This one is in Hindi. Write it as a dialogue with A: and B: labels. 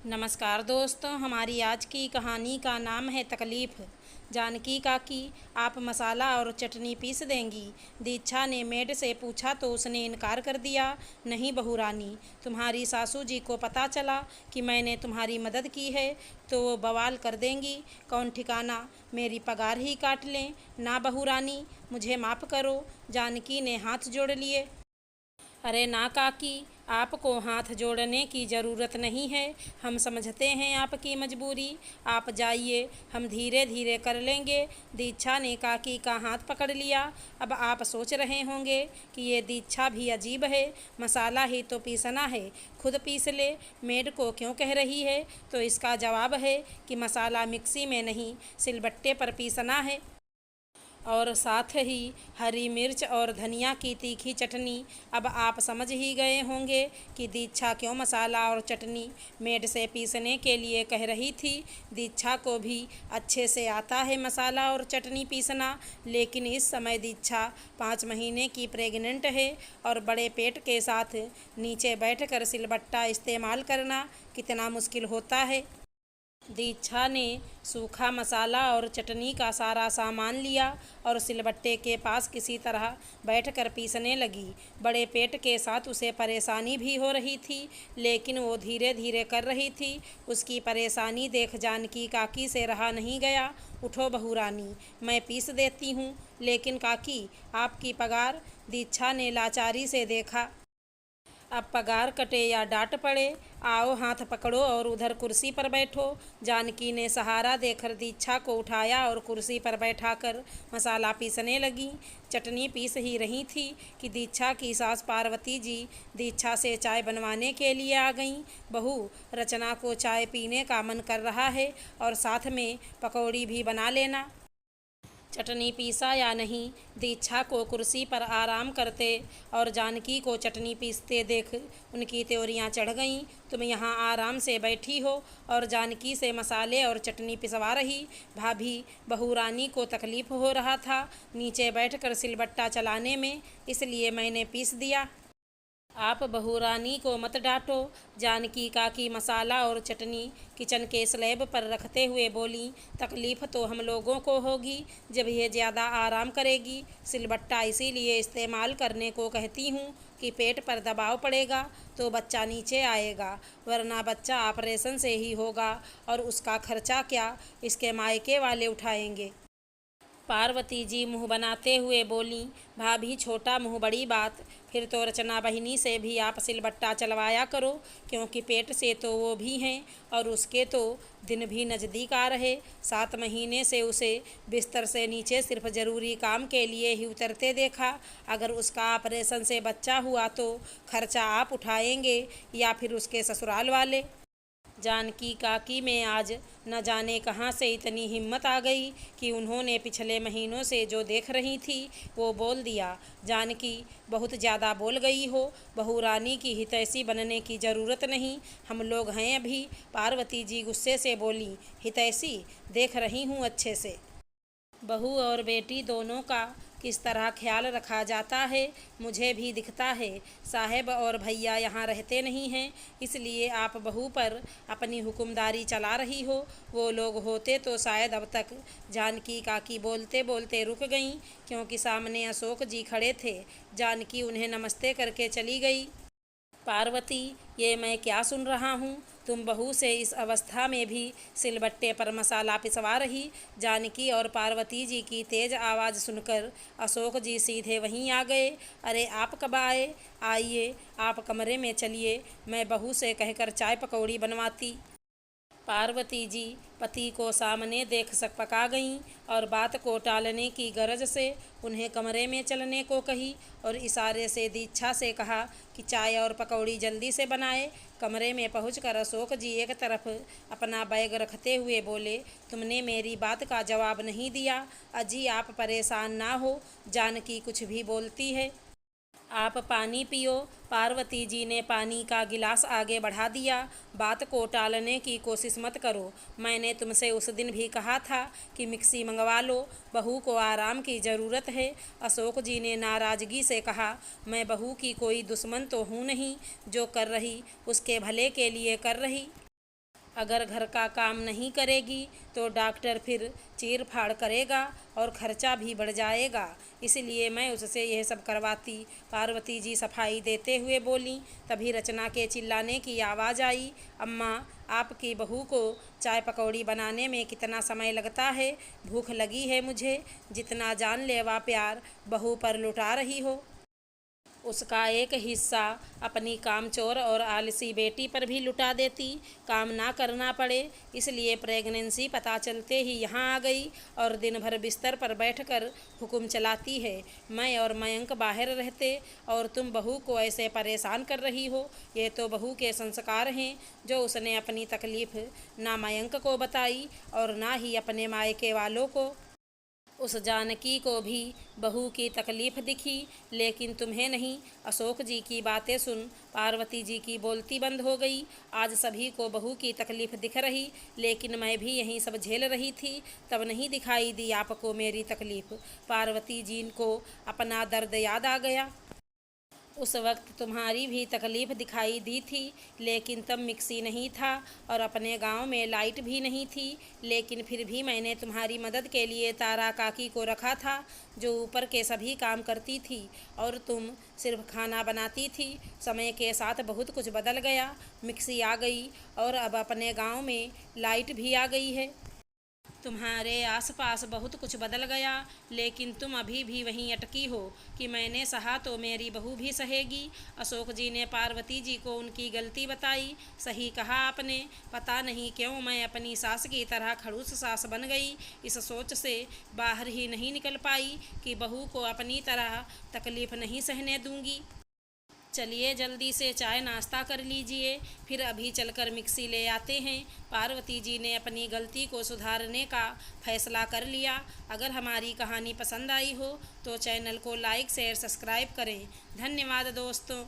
A: नमस्कार दोस्तों, हमारी आज की कहानी का नाम है तकलीफ़। जानकी काकी, आप मसाला और चटनी पीस देंगी? दीक्षा ने मेड से पूछा तो उसने इनकार कर दिया। नहीं बहू रानी, तुम्हारी सासू जी को पता चला कि मैंने तुम्हारी मदद की है तो वो बवाल कर देंगी। कौन ठिकाना, मेरी पगार ही काट लें। ना बहू रानी, मुझे माफ़ करो। जानकी ने हाथ जोड़ लिए। अरे ना काकी, आपको हाथ जोड़ने की ज़रूरत नहीं है। हम समझते हैं आपकी मजबूरी। आप जाइए, हम धीरे धीरे कर लेंगे। दीक्षा ने काकी का हाथ पकड़ लिया। अब आप सोच रहे होंगे कि ये दीक्षा भी अजीब है, मसाला ही तो पीसना है, खुद पीस ले, मेड को क्यों कह रही है? तो इसका जवाब है कि मसाला मिक्सी में नहीं, सिलबट्टे पर पीसना है। और साथ ही हरी मिर्च और धनिया की तीखी चटनी। अब आप समझ ही गए होंगे कि दीक्षा क्यों मसाला और चटनी मेड से पीसने के लिए कह रही थी। दीक्षा को भी अच्छे से आता है मसाला और चटनी पीसना, लेकिन इस समय दीक्षा 5 महीने की प्रेग्नेंट है और बड़े पेट के साथ नीचे बैठकर सिलबट्टा इस्तेमाल करना कितना मुश्किल होता है। दीक्षा ने सूखा मसाला और चटनी का सारा सामान लिया और सिलबट्टे के पास किसी तरह बैठकर पीसने लगी। बड़े पेट के साथ उसे परेशानी भी हो रही थी, लेकिन वो धीरे धीरे कर रही थी। उसकी परेशानी देख जानकी काकी से रहा नहीं गया। उठो बहू रानी, मैं पीस देती हूँ। लेकिन काकी, आपकी पगार? दीक्षा ने लाचारी से देखा। अब पगार कटे या डांट पड़े, आओ हाथ पकड़ो और उधर कुर्सी पर बैठो। जानकी ने सहारा देकर दीक्षा को उठाया और कुर्सी पर बैठाकर मसाला पीसने लगी। चटनी पीस ही रही थी कि दीक्षा की सास पार्वती जी दीक्षा से चाय बनवाने के लिए आ गईं। बहू, रचना को चाय पीने का मन कर रहा है और साथ में पकौड़ी भी बना लेना। चटनी पीसा या नहीं, दीक्षा को कुर्सी पर आराम करते और जानकी को चटनी पीसते देख उनकी त्योरियां चढ़ गईं। तुम यहाँ आराम से बैठी हो और जानकी से मसाले और चटनी पिसवा रही। भाभी, बहू रानी को तकलीफ़ हो रहा था नीचे बैठकर सिलबट्टा चलाने में, इसलिए मैंने पीस दिया। आप बहू रानी को मत डांटो। जानकी काकी मसाला और चटनी किचन के स्लैब पर रखते हुए बोली। तकलीफ़ तो हम लोगों को होगी जब ये ज़्यादा आराम करेगी। सिलबट्टा इसीलिए इस्तेमाल करने को कहती हूँ कि पेट पर दबाव पड़ेगा तो बच्चा नीचे आएगा, वरना बच्चा ऑपरेशन से ही होगा और उसका खर्चा क्या, इसके मायके वाले उठाएंगे। पार्वती जी मुँह बनाते हुए बोलीं। भाभी, छोटा मुँह बड़ी बात। फिर तो रचना बहिनी से भी आप सिलबट्टा चलवाया करो, क्योंकि पेट से तो वो भी हैं और उसके तो दिन भी नज़दीक आ रहे। 7 महीने से उसे बिस्तर से नीचे सिर्फ ज़रूरी काम के लिए ही उतरते देखा। अगर उसका ऑपरेशन से बच्चा हुआ तो खर्चा आप उठाएंगे या फिर उसके ससुराल वाले? जानकी काकी में आज न जाने कहाँ से इतनी हिम्मत आ गई कि उन्होंने पिछले महीनों से जो देख रही थी वो बोल दिया। जानकी, बहुत ज़्यादा बोल गई हो। बहू रानी की हितैषी बनने की ज़रूरत नहीं, हम लोग हैं अभी। पार्वती जी गुस्से से बोली। हितैषी? देख रही हूँ अच्छे से। बहू और बेटी दोनों का किस तरह ख्याल रखा जाता है मुझे भी दिखता है। साहेब और भैया यहाँ रहते नहीं हैं, इसलिए आप बहू पर अपनी हुक्मदारी चला रही हो। वो लोग होते तो शायद अब तक। जानकी काकी बोलते बोलते रुक गईं, क्योंकि सामने अशोक जी खड़े थे। जानकी उन्हें नमस्ते करके चली गई। पार्वती, ये मैं क्या सुन रहा हूँ? तुम बहू से इस अवस्था में भी सिलबट्टे पर मसाला पिसवा रही? जानकी और पार्वती जी की तेज़ आवाज़ सुनकर अशोक जी सीधे वहीं आ गए। अरे आप कब आए? आइए, आप कमरे में चलिए, मैं बहू से कहकर चाय पकौड़ी बनवाती। पार्वती जी पति को सामने देख सकपका गईं और बात को टालने की गरज से उन्हें कमरे में चलने को कही और इशारे से दीक्षा से कहा कि चाय और पकौड़ी जल्दी से बनाए। कमरे में पहुंचकर अशोक जी एक तरफ अपना बैग रखते हुए बोले, तुमने मेरी बात का जवाब नहीं दिया। अजी, आप परेशान ना हो, जानकी कुछ भी बोलती है। आप पानी पियो। पार्वती जी ने पानी का गिलास आगे बढ़ा दिया। बात को टालने की कोशिश मत करो। मैंने तुमसे उस दिन भी कहा था कि मिक्सी मंगवा लो, बहू को आराम की ज़रूरत है। अशोक जी ने नाराज़गी से कहा, मैं बहू की कोई दुश्मन तो हूँ नहीं, जो कर रही उसके भले के लिए कर रही। अगर घर का काम नहीं करेगी तो डॉक्टर फिर चीर फाड़ करेगा और खर्चा भी बढ़ जाएगा, इसलिए मैं उससे यह सब करवाती। पार्वती जी सफाई देते हुए बोलीं। तभी रचना के चिल्लाने की आवाज़ आई, अम्मा, आपकी बहू को चाय पकौड़ी बनाने में कितना समय लगता है? भूख लगी है मुझे। जितना जानलेवा प्यार बहू पर लुटा रही हो, उसका एक हिस्सा अपनी कामचोर और आलसी बेटी पर भी लुटा देती। काम ना करना पड़े इसलिए प्रेगनेंसी पता चलते ही यहाँ आ गई और दिन भर बिस्तर पर बैठकर हुक्म चलाती है। मैं और मयंक बाहर रहते और तुम बहू को ऐसे परेशान कर रही हो। ये तो बहू के संस्कार हैं जो उसने अपनी तकलीफ़ ना मयंक को बताई और ना ही अपने मायके वालों को। उस जानकी को भी बहू की तकलीफ़ दिखी, लेकिन तुम्हें नहीं। अशोक जी की बातें सुन पार्वती जी की बोलती बंद हो गई। आज सभी को बहू की तकलीफ़ दिख रही, लेकिन मैं भी यही सब झेल रही थी, तब नहीं दिखाई दी आपको मेरी तकलीफ़। पार्वती जी को अपना दर्द याद आ गया। उस वक्त तुम्हारी भी तकलीफ़ दिखाई दी थी, लेकिन तब मिक्सी नहीं था और अपने गांव में लाइट भी नहीं थी। लेकिन फिर भी मैंने तुम्हारी मदद के लिए तारा काकी को रखा था, जो ऊपर के सभी काम करती थी और तुम सिर्फ खाना बनाती थी। समय के साथ बहुत कुछ बदल गया। मिक्सी आ गई और अब अपने गांव में लाइट भी आ गई है। तुम्हारे आसपास बहुत कुछ बदल गया, लेकिन तुम अभी भी वहीं अटकी हो कि मैंने सहा तो मेरी बहू भी सहेगी। अशोक जी ने पार्वती जी को उनकी गलती बताई। सही कहा आपने, पता नहीं क्यों मैं अपनी सास की तरह खड़ूस सास बन गई। इस सोच से बाहर ही नहीं निकल पाई कि बहू को अपनी तरह तकलीफ़ नहीं सहने दूंगी। चलिए जल्दी से चाय नाश्ता कर लीजिए, फिर अभी चलकर मिक्सी ले आते हैं। पार्वती जी ने अपनी गलती को सुधारने का फैसला कर लिया। अगर हमारी कहानी पसंद आई हो तो चैनल को लाइक शेयर सब्सक्राइब करें। धन्यवाद दोस्तों।